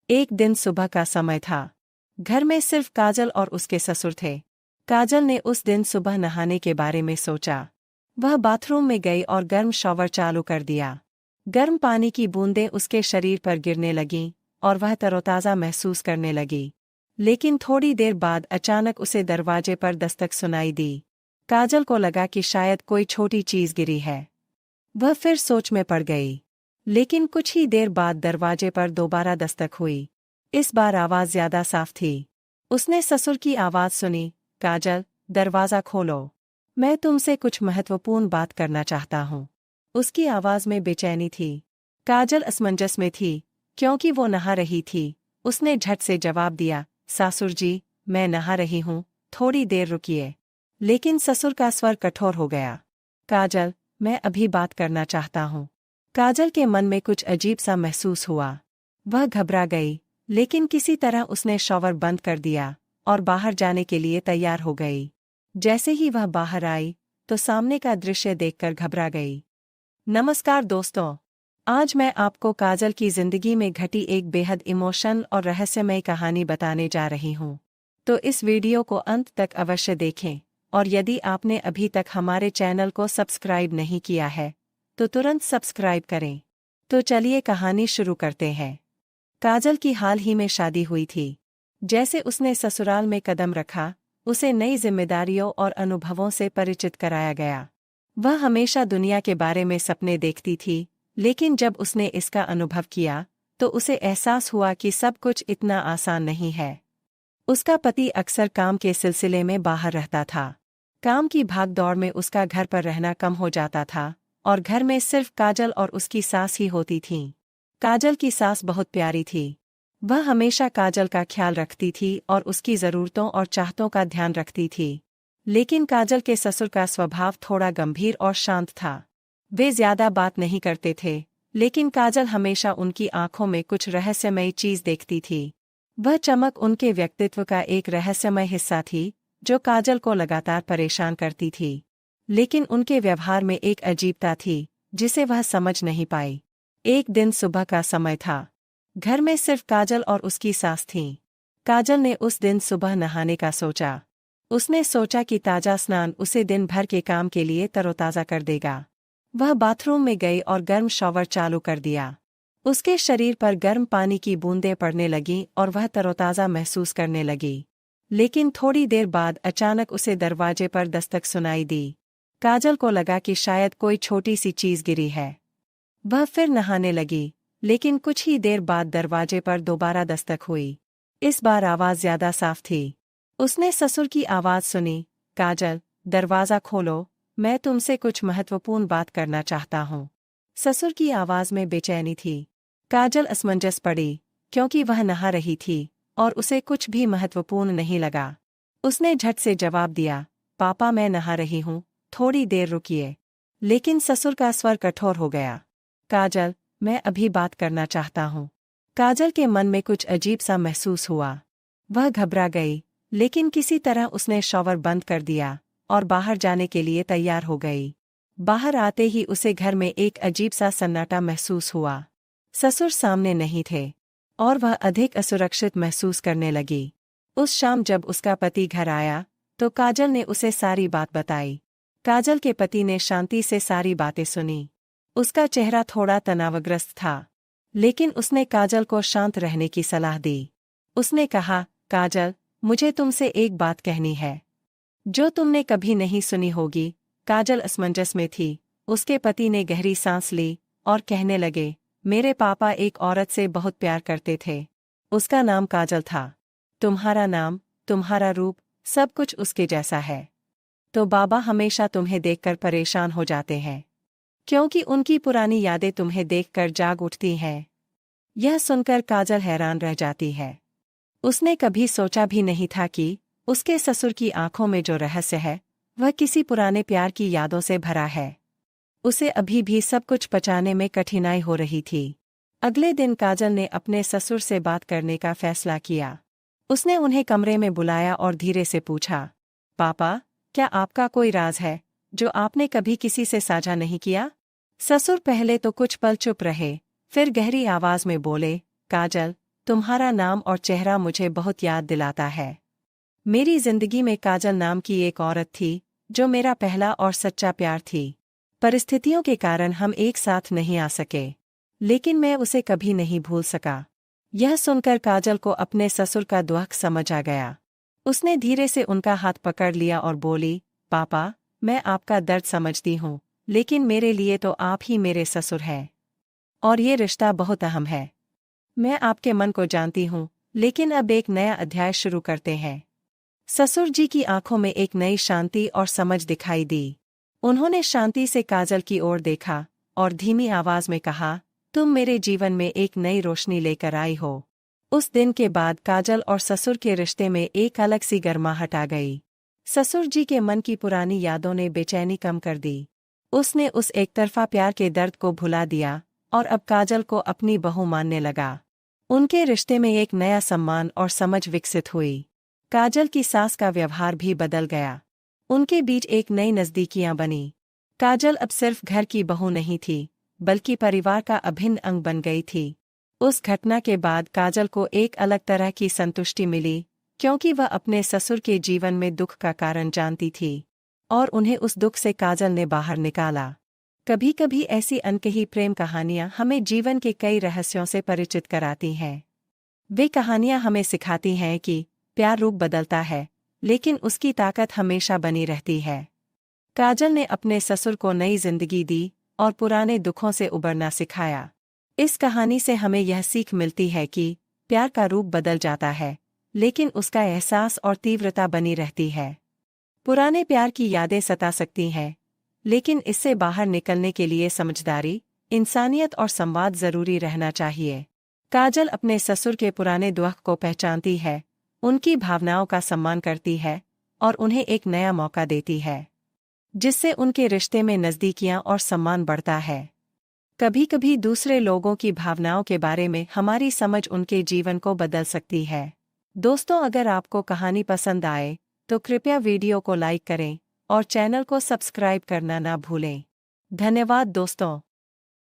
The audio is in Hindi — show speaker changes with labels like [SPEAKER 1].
[SPEAKER 1] एक दिन सुबह का समय था। घर में सिर्फ काजल और उसके ससुर थे। काजल ने उस दिन सुबह नहाने के बारे में सोचा। वह बाथरूम में गई और गर्म शॉवर चालू कर दिया। गर्म पानी की बूंदें उसके शरीर पर गिरने लगीं और वह तरोताज़ा महसूस करने लगी। लेकिन थोड़ी देर बाद अचानक उसे दरवाजे पर दस्तक सुनाई दी। काजल को लगा कि शायद कोई छोटी चीज़ गिरी है। वह फिर सोच में पड़ गई। लेकिन कुछ ही देर बाद दरवाजे पर दोबारा दस्तक हुई। इस बार आवाज़ ज्यादा साफ थी। उसने ससुर की आवाज़ सुनी, काजल, दरवाज़ा खोलो। मैं तुमसे कुछ महत्वपूर्ण बात करना चाहता हूँ। उसकी आवाज़ में बेचैनी थी। काजल असमंजस में थी, क्योंकि वो नहा रही थी। उसने झट से जवाब दिया, सासुर जी, मैं नहा रही हूँ, थोड़ी देर रुकिए। लेकिन ससुर का स्वर कठोर हो गया। काजल, मैं अभी बात करना चाहता हूँ। काजल के मन में कुछ अजीब सा महसूस हुआ। वह घबरा गई, लेकिन किसी तरह उसने शॉवर बंद कर दिया और बाहर जाने के लिए तैयार हो गई। जैसे ही वह बाहर आई, तो सामने का दृश्य देखकर घबरा गई। नमस्कार दोस्तों, आज मैं आपको काजल की जिंदगी में घटी एक बेहद इमोशनल और रहस्यमय कहानी बताने जा रही हूँ। तो इस वीडियो को अंत तक अवश्य देखें, और यदि आपने अभी तक हमारे चैनल को सब्सक्राइब नहीं किया है, तो तुरंत सब्सक्राइब करें। तो चलिए कहानी शुरू करते हैं। काजल की हाल ही में शादी हुई थी। जैसे उसने ससुराल में कदम रखा, उसे नई जिम्मेदारियों और अनुभवों से परिचित कराया गया। वह हमेशा दुनिया के बारे में सपने देखती थी, लेकिन जब उसने इसका अनुभव किया, तो उसे एहसास हुआ कि सब कुछ इतना आसान नहीं है। उसका पति अक्सर काम के सिलसिले में बाहर रहता था। काम की भागदौड़ में उसका घर पर रहना कम हो जाता था, और घर में सिर्फ काजल और उसकी सास ही होती थीं। काजल की सास बहुत प्यारी थी। वह हमेशा काजल का ख्याल रखती थी और उसकी ज़रूरतों और चाहतों का ध्यान रखती थी। लेकिन काजल के ससुर का स्वभाव थोड़ा गंभीर और शांत था। वे ज्यादा बात नहीं करते थे, लेकिन काजल हमेशा उनकी आंखों में कुछ रहस्यमयी चीज देखती थी। वह चमक उनके व्यक्तित्व का एक रहस्यमय हिस्सा थी, जो काजल को लगातार परेशान करती थी। लेकिन उनके व्यवहार में एक अजीबता थी, जिसे वह समझ नहीं पाई। एक दिन सुबह का समय था। घर में सिर्फ काजल और उसकी सास थीं। काजल ने उस दिन सुबह नहाने का सोचा। उसने सोचा कि ताज़ा स्नान उसे दिन भर के काम के लिए तरोताज़ा कर देगा। वह बाथरूम में गई और गर्म शॉवर चालू कर दिया। उसके शरीर पर गर्म पानी की बूंदें पड़ने लगीं और वह तरोताज़ा महसूस करने लगी। लेकिन थोड़ी देर बाद अचानक उसे दरवाजे पर दस्तक सुनाई दी। काजल को लगा कि शायद कोई छोटी सी चीज़ गिरी है। वह फिर नहाने लगी, लेकिन कुछ ही देर बाद दरवाजे पर दोबारा दस्तक हुई। इस बार आवाज़ ज्यादा साफ थी। उसने ससुर की आवाज़ सुनी, काजल, दरवाज़ा खोलो, मैं तुमसे कुछ महत्वपूर्ण बात करना चाहता हूँ। ससुर की आवाज़ में बेचैनी थी। काजल असमंजस पड़ी, क्योंकि वह नहा रही थी और उसे कुछ भी महत्वपूर्ण नहीं लगा। उसने झट से जवाब दिया, पापा, मैं नहा रही हूँ, थोड़ी देर रुकिए। लेकिन ससुर का स्वर कठोर हो गया। काजल, मैं अभी बात करना चाहता हूँ। काजल के मन में कुछ अजीब सा महसूस हुआ। वह घबरा गई, लेकिन किसी तरह उसने शॉवर बंद कर दिया और बाहर जाने के लिए तैयार हो गई। बाहर आते ही उसे घर में एक अजीब सा सन्नाटा महसूस हुआ। ससुर सामने नहीं थे, और वह अधिक असुरक्षित महसूस करने लगी। उस शाम जब उसका पति घर आया, तो काजल ने उसे सारी बात बताई। काजल के पति ने शांति से सारी बातें सुनी। उसका चेहरा थोड़ा तनावग्रस्त था, लेकिन उसने काजल को शांत रहने की सलाह दी। उसने कहा, काजल, मुझे तुमसे एक बात कहनी है, जो तुमने कभी नहीं सुनी होगी। काजल असमंजस में थी। उसके पति ने गहरी सांस ली और कहने लगे, मेरे पापा एक औरत से बहुत प्यार करते थे। उसका नाम काजल था। तुम्हारा नाम, तुम्हारा रूप, सब कुछ उसके जैसा है। तो बाबा हमेशा तुम्हें देखकर परेशान हो जाते हैं, क्योंकि उनकी पुरानी यादें तुम्हें देखकर जाग उठती हैं। यह सुनकर काजल हैरान रह जाती है। उसने कभी सोचा भी नहीं था कि उसके ससुर की आंखों में जो रहस्य है, वह किसी पुराने प्यार की यादों से भरा है। उसे अभी भी सब कुछ पचाने में कठिनाई हो रही थी। अगले दिन काजल ने अपने ससुर से बात करने का फैसला किया। उसने उन्हें कमरे में बुलाया और धीरे से पूछा, पापा, क्या आपका कोई राज है, जो आपने कभी किसी से साझा नहीं किया? ससुर पहले तो कुछ पल चुप रहे, फिर गहरी आवाज में बोले, काजल, तुम्हारा नाम और चेहरा मुझे बहुत याद दिलाता है। मेरी जिंदगी में काजल नाम की एक औरत थी जो मेरा पहला और सच्चा प्यार थी। परिस्थितियों के कारण हम एक साथ नहीं आ सके, लेकिन मैं उसे कभी नहीं भूल सका। यह सुनकर काजल को अपने ससुर का दुख समझ आ गया। उसने धीरे से उनका हाथ पकड़ लिया और बोली, पापा, मैं आपका दर्द समझती हूँ, लेकिन मेरे लिए तो आप ही मेरे ससुर हैं और ये रिश्ता बहुत अहम है। मैं आपके मन को जानती हूँ, लेकिन अब एक नया अध्याय शुरू करते हैं। ससुर जी की आंखों में एक नई शांति और समझ दिखाई दी। उन्होंने शांति से काजल की ओर देखा और धीमी आवाज में कहा, तुम मेरे जीवन में एक नई रोशनी लेकर आई हो। उस दिन के बाद काजल और ससुर के रिश्ते में एक अलग सी गर्माहट आ गई। ससुर जी के मन की पुरानी यादों ने बेचैनी कम कर दी। उसने उस एकतरफा प्यार के दर्द को भुला दिया और अब काजल को अपनी बहू मानने लगा। उनके रिश्ते में एक नया सम्मान और समझ विकसित हुई। काजल की सास का व्यवहार भी बदल गया। उनके बीच एक नई नज़दीकियां बनी। काजल अब सिर्फ घर की बहू नहीं थी, बल्कि परिवार का अभिन्न अंग बन गई थी। उस घटना के बाद काजल को एक अलग तरह की संतुष्टि मिली, क्योंकि वह अपने ससुर के जीवन में दुख का कारण जानती थी और उन्हें उस दुख से काजल ने बाहर निकाला। कभी कभी ऐसी अनकही प्रेम कहानियां हमें जीवन के कई रहस्यों से परिचित कराती हैं। वे कहानियां हमें सिखाती हैं कि प्यार रूप बदलता है, लेकिन उसकी ताकत हमेशा बनी रहती है। काजल ने अपने ससुर को नई जिंदगी दी और पुराने दुखों से उबरना सिखाया। इस कहानी से हमें यह सीख मिलती है कि प्यार का रूप बदल जाता है, लेकिन उसका एहसास और तीव्रता बनी रहती है। पुराने प्यार की यादें सता सकती हैं, लेकिन इससे बाहर निकलने के लिए समझदारी, इंसानियत और संवाद जरूरी रहना चाहिए। काजल अपने ससुर के पुराने दुख को पहचानती है, उनकी भावनाओं का सम्मान करती है और उन्हें एक नया मौका देती है, जिससे उनके रिश्ते में नज़दीकियां और सम्मान बढ़ता है। कभी कभी दूसरे लोगों की भावनाओं के बारे में हमारी समझ उनके जीवन को बदल सकती है। दोस्तों, अगर आपको कहानी पसंद आए तो कृपया वीडियो को लाइक करें और चैनल को सब्सक्राइब करना ना भूलें। धन्यवाद दोस्तों।